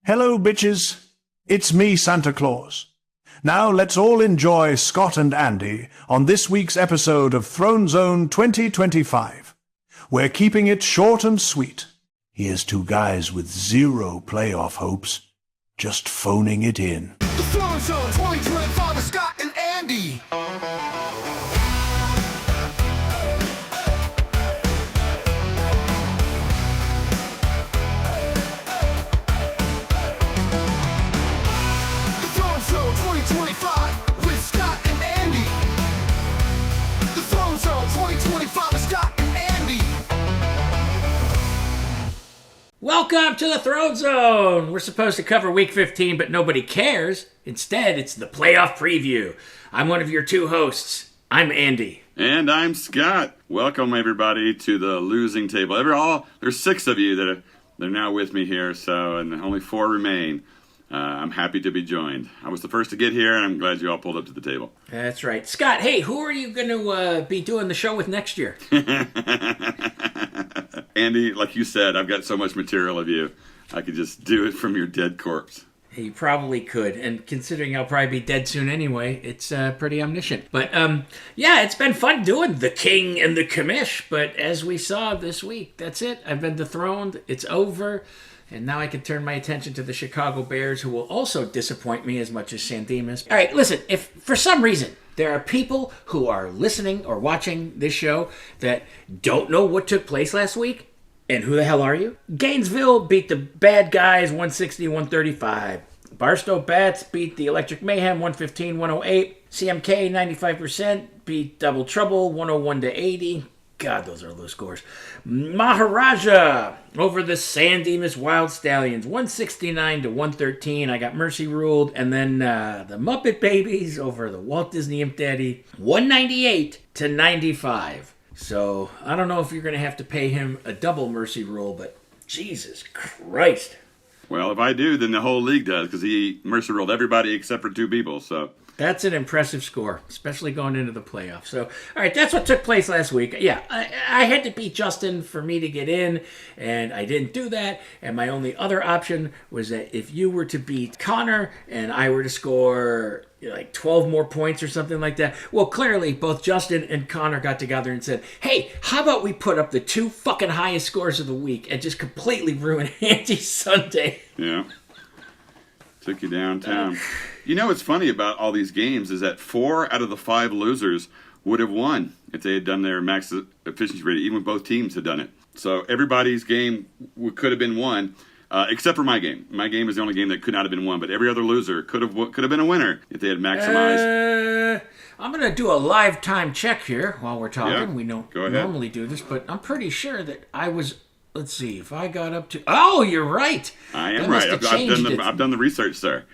Hello, bitches. It's me, Santa Claus. Now let's all enjoy Scott and Andy on this week's episode of Throne Zone 2025. We're keeping it short and sweet. Here's two guys with zero playoff hopes, just phoning it in. The Throne Zone 2025 with Scott and Andy. The Throne Zone 2025 with Scott and Andy. The Throne Zone 2025 with Scott and Andy. Welcome to the Throne Zone! We're supposed to cover Week 15, but nobody cares. Instead, it's the playoff preview. I'm one of your two hosts. I'm Andy. And I'm Scott. Welcome, everybody, to the losing table. There's six of you they're now with me here, and only four remain. I'm happy to be joined. I was the first to get here, and I'm glad you all pulled up to the table. That's right. Scott, hey, who are you going to be doing the show with next year? Andy, like you said, I've got so much material of you. I could just do it from your dead corpse. You probably could, and considering I'll probably be dead soon anyway, it's pretty omniscient. But yeah, it's been fun doing the King and the Commish, but as we saw this week, that's it. I've been dethroned, it's over, and now I can turn my attention to the Chicago Bears, who will also disappoint me as much as San Dimas. All right, listen, if for some reason there are people who are listening or watching this show that don't know what took place last week, and who the hell are you? Gainesville beat the Bad Guys 160-135. Barstow Bats beat the Electric Mayhem 115-108. CMK 95% beat Double Trouble 101-80. God, those are low scores. Maharaja over the San Dimas Wild Stallions 169-113. I got Mercy ruled. And then the Muppet Babies over the Walt Disney Imp Daddy 198-95. So I don't know if you're going to have to pay him a double mercy rule, but Jesus Christ. Well, if I do, then the whole league does, because he mercy ruled everybody except for two people, so... That's an impressive score, especially going into the playoffs. So, all right, that's what took place last week. Yeah, I had to beat Justin for me to get in, and I didn't do that. And my only other option was that if you were to beat Connor and I were to score like 12 more points or something like that, well, clearly both Justin and Connor got together and said, hey, how about we put up the two fucking highest scores of the week and just completely ruin Andy's Sunday? Yeah. Took you downtown. You know what's funny about all these games is that 4 out of the 5 losers would have won if they had done their max efficiency rating, even if both teams had done it. So everybody's game could have been won, except for my game. My game is the only game that could not have been won, but every other loser could have been a winner if they had maximized. I'm going to do a live time check here while we're talking. Yeah, We don't go ahead. normally do this, but I'm pretty sure that I was... Let's see, if I got up to... Oh, you're right. I am That must right. have changed it. I've done the research, sir.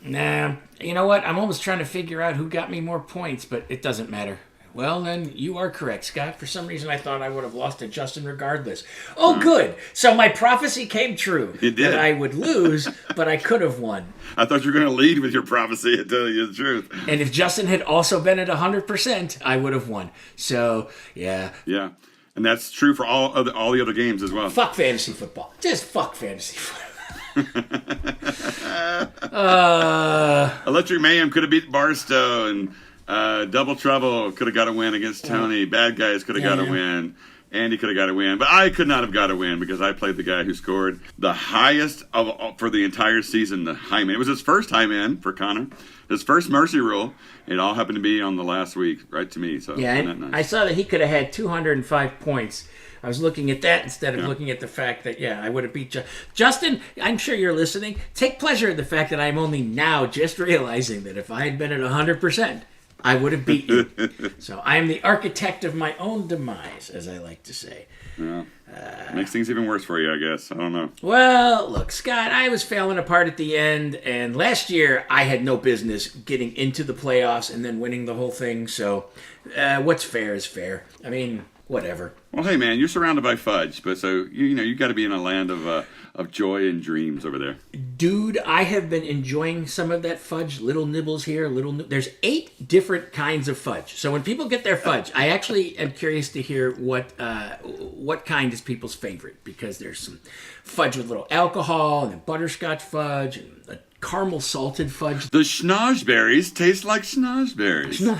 Nah, you know what? I'm almost trying to figure out who got me more points, but it doesn't matter. Well, then, you are correct, Scott. For some reason, I thought I would have lost to Justin regardless. Oh, good. So my prophecy came true. It did. That I would lose, but I could have won. I thought you were going to lead with your prophecy, to tell you the truth. And if Justin had also been at 100%, I would have won. So, yeah. Yeah. And that's true for all the other games as well. Fuck fantasy football. Just fuck fantasy football. Electric Mayhem could have beat Barstow, and Double Trouble could have got a win against Tony. Bad Guys could have got a win. Andy could have got a win. But I could not have got a win because I played the guy who scored the highest for the entire season, the high man. It was his first high man for Connor. His first mercy rule. It all happened to be on the last week, right to me. So yeah, isn't that and nice? I saw that he could have had 205 points. I was looking at that instead of looking at the fact that, I would have beat Justin. I'm sure you're listening. Take pleasure in the fact that I'm only now just realizing that if I had been at 100%, I would have beat you. So I am the architect of my own demise, as I like to say. Yeah. Makes things even worse for you, I guess. I don't know. Well, look, Scott, I was failing apart at the end, and last year I had no business getting into the playoffs and then winning the whole thing. So what's fair is fair. I mean, whatever. Well, hey, man, you're surrounded by fudge, but so you got to be in a land of joy and dreams over there. Dude, I have been enjoying some of that fudge. Little nibbles here, there's 8 different kinds of fudge. So when people get their fudge, I actually am curious to hear what kind is people's favorite, because there's some fudge with little alcohol, and then butterscotch fudge, and a caramel salted fudge. The schnozberries taste like schnozberries.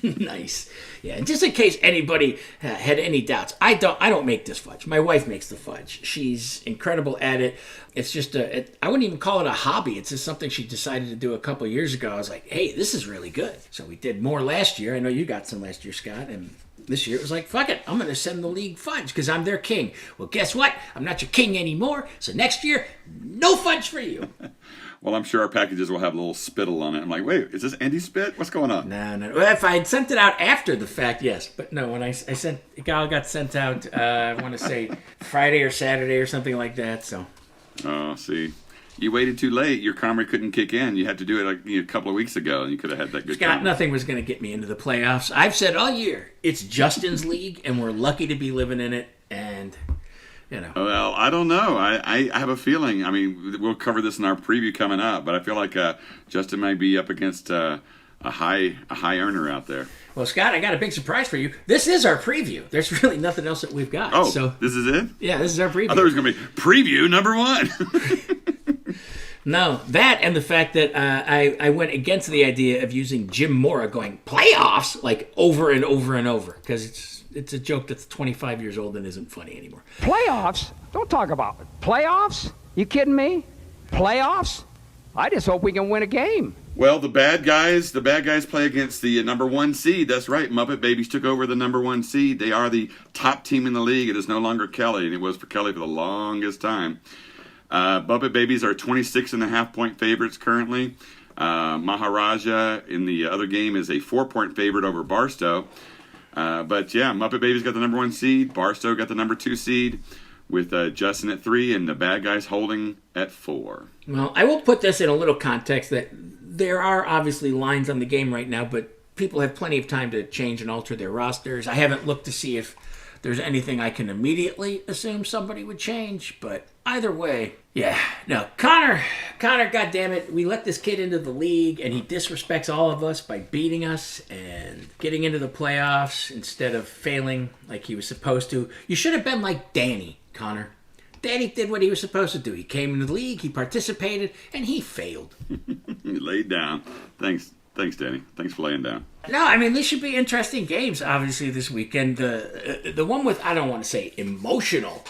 Nice. Yeah, and just in case anybody had any doubts, I don't make this fudge. My wife makes the fudge. She's incredible at it. It's just I wouldn't even call it a hobby. It's just something she decided to do a couple of years ago. I was like, hey, this is really good. So we did more last year. I know you got some last year, Scott, and this year it was like, fuck it, I'm going to send the league fudge because I'm their king. Well, guess what? I'm not your king anymore. So next year, no fudge for you. Well, I'm sure our packages will have a little spittle on it. I'm like, wait, is this Andy spit? What's going on? No. Well, if I had sent it out after the fact, yes. But no, when I sent, it all got sent out, I want to say Friday or Saturday or something like that. So. Oh, see. You waited too late. Your karma couldn't kick in. You had to do it like a couple of weeks ago, and you could have had that good Scott, karma. nothing was going to get me into the playoffs. I've said all year, it's Justin's league, and we're lucky to be living in it. And, you know. Well, I don't know. I have a feeling. I mean, we'll cover this in our preview coming up, but I feel like Justin might be up against a high earner out there. Well, Scott, I got a big surprise for you. This is our preview. There's really nothing else that we've got. Oh, so this is it? Yeah, this is our preview. I thought it was going to be preview number 1. No, that and the fact that I went against the idea of using Jim Mora going playoffs like over and over and over, because it's a joke that's 25 years old and isn't funny anymore. Playoffs? Don't talk about it. Playoffs? You kidding me? Playoffs? I just hope we can win a game. Well, the bad guys play against the number 1 seed. That's right. Muppet Babies took over the number 1 seed. They are the top team in the league. It is no longer Kelly, and it was for Kelly for the longest time. Muppet Babies are 26.5-point favorites currently. Maharaja in the other game is a 4-point favorite over Barstow. But yeah, Muppet Babies got the number 1 seed. Barstow got the number 2 seed, with Justin at 3 and the bad guys holding at 4. Well, I will put this in a little context that there are obviously lines on the game right now, but people have plenty of time to change and alter their rosters. I haven't looked to see if there's anything I can immediately assume somebody would change, but either way, yeah. No, Connor, goddammit, we let this kid into the league, and he disrespects all of us by beating us and getting into the playoffs instead of failing like he was supposed to. You should have been like Danny, Connor. Danny did what he was supposed to do. He came into the league, he participated, and he failed. You laid down. Thanks, Danny. Thanks for laying down. No, I mean, these should be interesting games, obviously, this weekend. The one with, I don't want to say emotional,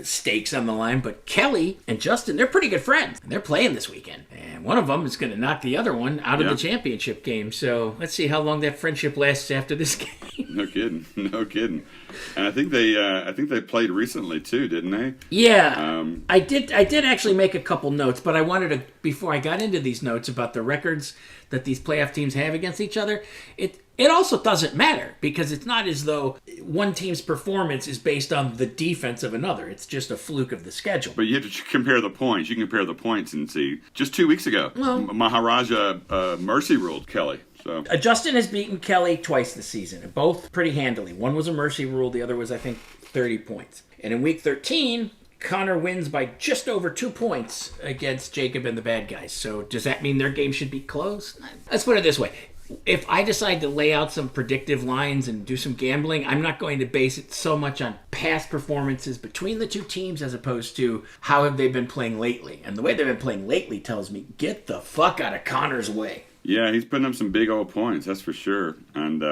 stakes on the line, but Kelly and Justin, they're pretty good friends. And they're playing this weekend. And one of them is going to knock the other one out of the championship game. So let's see how long that friendship lasts after this game. No kidding. And I think they played recently too, didn't they? Yeah, I did actually make a couple notes, but I wanted to, before I got into these notes about the records that these playoff teams have against each other, it also doesn't matter, because it's not as though one team's performance is based on the defense of another. It's just a fluke of the schedule. But you have to compare the points. You can compare the points and see. Just 2 weeks ago, Maharaja mercy ruled Kelly. So Justin has beaten Kelly twice this season, both pretty handily. One was a mercy rule. The other was, I think, 30 points. And in week 13, Connor wins by just over 2 points against Jacob and the bad guys. So does that mean their game should be close? Let's put it this way. If I decide to lay out some predictive lines and do some gambling, I'm not going to base it so much on past performances between the two teams as opposed to how have they been playing lately. And the way they've been playing lately tells me, get the fuck out of Connor's way. Yeah, he's putting up some big old points, that's for sure. And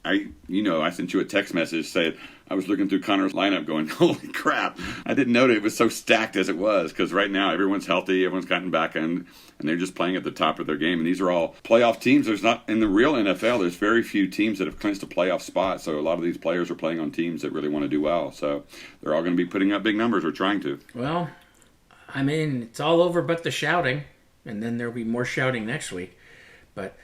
I sent you a text message saying I was looking through Connor's lineup going, holy crap, I didn't know that it was so stacked as it was, because right now everyone's healthy, everyone's gotten back in, and they're just playing at the top of their game. And these are all playoff teams. There's not, in the real NFL, there's very few teams that have clinched a playoff spot, so a lot of these players are playing on teams that really want to do well. So they're all going to be putting up big numbers, or trying to. Well, I mean, it's all over but the shouting, and then there'll be more shouting next week. But,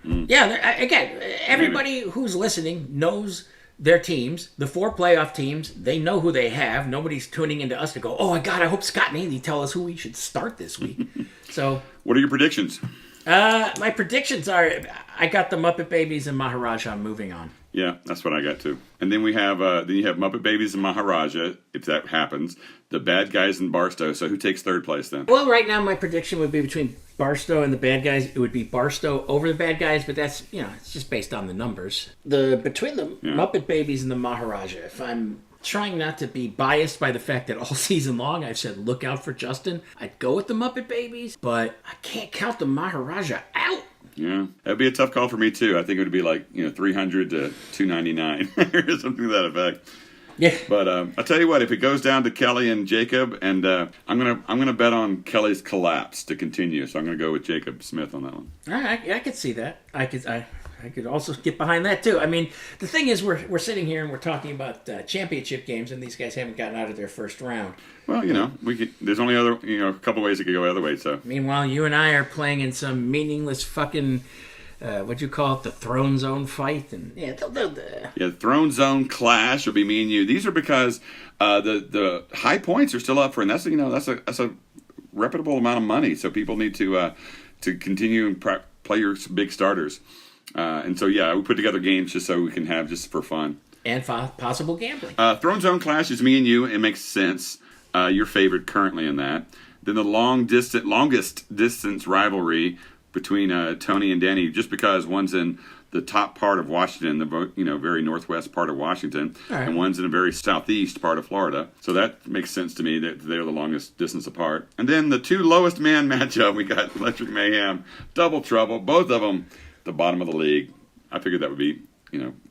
yeah, again, everybody who's listening knows their teams, the 4 playoff teams. They know who they have. Nobody's tuning into us to go, oh, my God, I hope Scott and Andy tell us who we should start this week. So, what are your predictions? My predictions are I got the Muppet Babies and Maharaja moving on. Yeah, that's what I got too. And then we have then you have Muppet Babies and Maharaja, if that happens. The Bad Guys and Barstow. So who takes third place then? Well, right now my prediction would be between Barstow and the Bad Guys. It would be Barstow over the Bad Guys, but that's, it's just based on the numbers. Between the Muppet Babies and the Maharaja, if I'm trying not to be biased by the fact that all season long I've said look out for Justin, I'd go with the Muppet Babies, but I can't count the Maharaja out. Yeah, that'd be a tough call for me too. I think it would be like 300 to 299 or something to that effect. Yeah, but I'll tell you what, if it goes down to Kelly and Jacob, and I'm gonna bet on Kelly's collapse to continue. So I'm gonna go with Jacob Smith on that one. All right, I could see that. I could also get behind that too. I mean, the thing is, we're sitting here and we're talking about championship games, and these guys haven't gotten out of their first round. Well, there's only a couple ways it could go the other way. So meanwhile, you and I are playing in some meaningless fucking what'd you call it, the Throne Zone fight, and yeah, Throne Zone clash will be me and you. These are because the high points are still up for, and that's a reputable amount of money. So people need to continue and play your big starters. And so, yeah, we put together games just so we can have just for fun. And possible gambling. Throne Zone Clash is me and you. It makes sense. You're favored currently in that. Then the longest distance rivalry between Tony and Danny, just because one's in the top part of Washington, the very northwest part of Washington, right, and one's in a very southeast part of Florida. So that makes sense to me that they're the longest distance apart. And then the two lowest man matchup, we got Electric Mayhem, Double Trouble, both of them the bottom of the league. I figured that would be,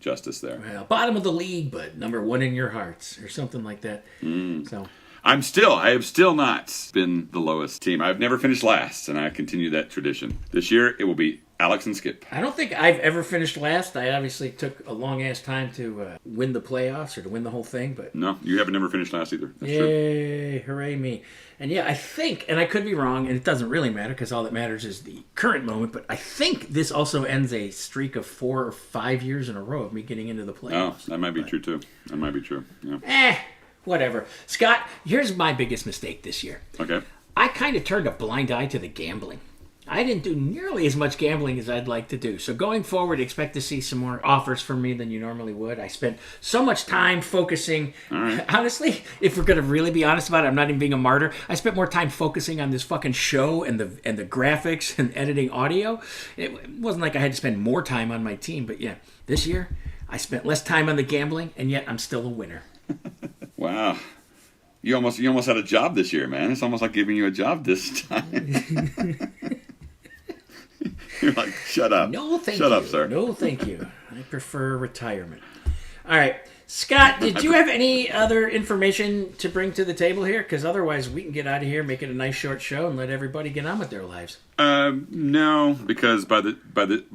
justice there. Well, bottom of the league, but number one in your hearts, or something like that. So I have still not been the lowest team. I've never finished last, and I continue that tradition. This year, it will be Alex and Skip. I don't think I've ever finished last. I obviously took a long-ass time to win the playoffs, or to win the whole thing, but... No, you haven't never finished last either. That's Yay, true. Hooray me. And yeah, I think, and I could be wrong, and it doesn't really matter, because all that matters is the current moment, but I think this also ends a streak of 4 or 5 years in a row of me getting into the playoffs. Oh, that might be true, too. That might be true, yeah. Whatever. Scott, here's my biggest mistake this year. Okay. I kind of turned a blind eye to the gambling. I didn't do nearly as much gambling as I'd like to do. So going forward, expect to see some more offers from me than you normally would. I spent so much time focusing. Right. Honestly, if we're going to really be honest about it, I'm not even being a martyr. I spent more time focusing on this fucking show and the graphics and editing audio. It wasn't like I had to spend more time on my team. But yeah, this year, I spent less time on the gambling, and yet I'm still a winner. Wow. You almost had a job this year, man. It's almost like giving you a job this time. You're like, shut up. No, thank you. Shut up, sir. No, thank you. I prefer retirement. All right. Scott, did you have any other information to bring to the table here? Because otherwise we can get out of here, make it a nice short show, and let everybody get on with their lives. No, because by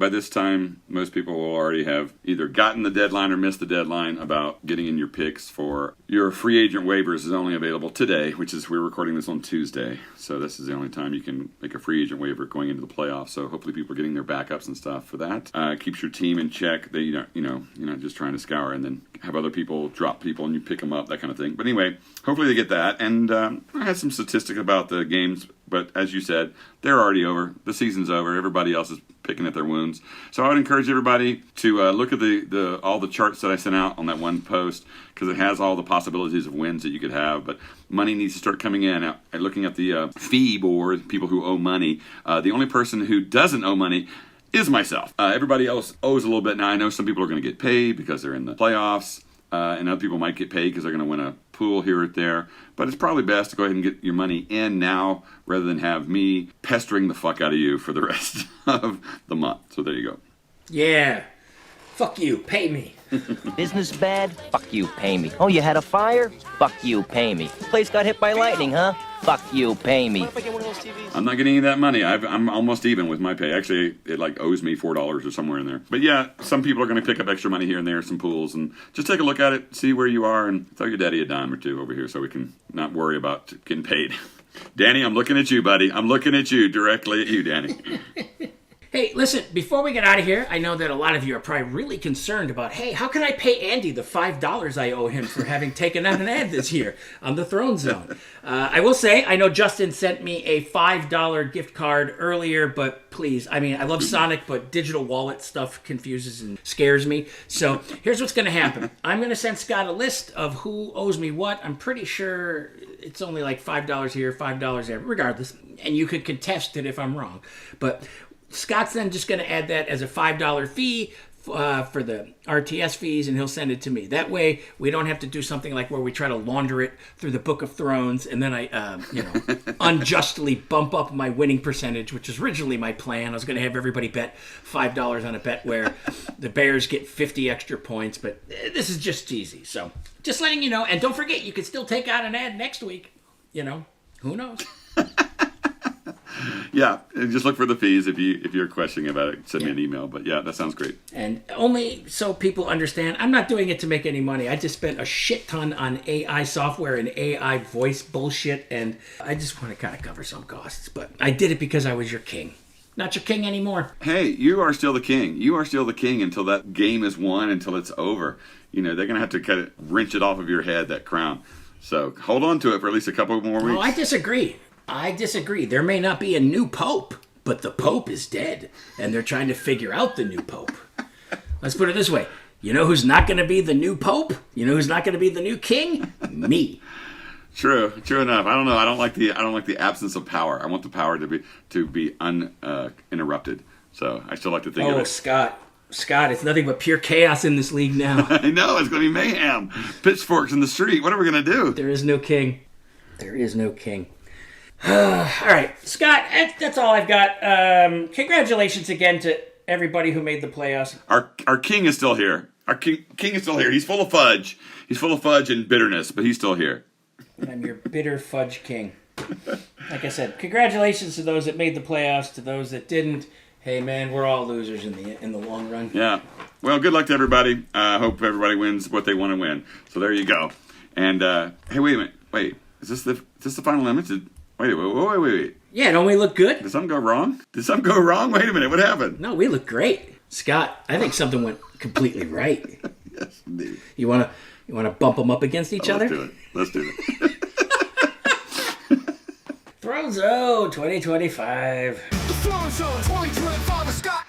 this time, most people will already have either gotten the deadline or missed the deadline about getting in your picks for your free agent waivers. Is only available today, which is, we're recording this on Tuesday, so this is the only time you can make a free agent waiver going into the playoffs. So hopefully people are getting their backups and stuff for that. Keeps your team in check. That you're not just trying to scour and then have other people drop people and you pick them up, that kind of thing. But anyway, hopefully they get that. And I had some statistics about the games, but as you said, they're already over. The season's over. Everybody else is picking at their wounds. So I would encourage everybody to look at all the charts that I sent out on that one post, because it has all the possibilities of wins that you could have. But money needs to start coming in. Looking at the fee board, people who owe money, the only person who doesn't owe money is myself. Everybody else owes a little bit. Now, I know some people are going to get paid because they're in the playoffs, and other people might get paid because they're going to win a pool here or there. But it's probably best to go ahead and get your money in now rather than have me pestering the fuck out of you for the rest of the month. So there you go. Yeah. Fuck you. Pay me. Business bad? Fuck you, pay me. Oh, you had a fire? Fuck you, pay me. Place got hit by lightning, huh? Fuck you, pay me. I'm not getting any of that money. I'm almost even with my pay. Actually, it owes me $4 or somewhere in there. But yeah, some people are going to pick up extra money here and there, some pools, and just take a look at it, see where you are, and throw your daddy a dime or two over here so we can not worry about getting paid. Danny, I'm looking at you, buddy. I'm looking at you, directly at you, Danny. Hey, listen, before we get out of here, I know that a lot of you are probably really concerned about, hey, how can I pay Andy the $5 I owe him for having taken out an ad this year on the Throne Zone? I will say, I know Justin sent me a $5 gift card earlier, but please, I mean, I love Sonic, but digital wallet stuff confuses and scares me. So here's what's going to happen. I'm going to send Scott a list of who owes me what. I'm pretty sure it's only like $5 here, $5 there, regardless. And you could contest it if I'm wrong. But Scott's then just going to add that as a $5 fee for the RTS fees, and he'll send it to me. That way, we don't have to do something like where we try to launder it through the Book of Thrones, and then I, unjustly bump up my winning percentage, which is originally my plan. I was going to have everybody bet $5 on a bet where the Bears get 50 extra points, but this is just easy. So, just letting you know, and don't forget, you can still take out an ad next week. Who knows? Yeah, and just look for the fees if you're questioning about it. Send me an email. But yeah, that sounds great. And only so people understand, I'm not doing it to make any money. I just spent a shit ton on AI software and AI voice bullshit, and I just want to kind of cover some costs. But I did it because I was your king. Not your king anymore. Hey, you are still the king. You are still the king until that game is won, until it's over. They're going to have to kind of wrench it off of your head, that crown. So hold on to it for at least a couple more weeks. Oh, I disagree. There may not be a new pope, but the pope is dead, and they're trying to figure out the new pope. Let's put it this way. You know who's not going to be the new pope? You know who's not going to be the new king? Me. True enough. I don't know. I don't like the absence of power. I want the power to be uninterrupted. So I still like to think of it. Scott, it's nothing but pure chaos in this league now. I know, it's going to be mayhem. Pitchforks in the street. What are we going to do? There is no king. All right, Scott, that's all I've got. Congratulations again to everybody who made the playoffs. Our king is still here. Our king is still here. He's full of fudge. He's full of fudge and bitterness, but he's still here. And I'm your bitter fudge king. Like I said, congratulations to those that made the playoffs, to those that didn't. Hey, man, we're all losers in the long run. Yeah. Well, good luck to everybody. I hope everybody wins what they want to win. So there you go. And hey, wait a minute. Wait, is this the final limit? Wait. Yeah, don't we look good? Did something go wrong? Wait a minute. What happened? No, we look great. Scott, I think something went completely right. Yes, indeed. You wanna bump them up against each other? Let's do it. Throne Zone 2025. The Throne Zone 2025 with Scott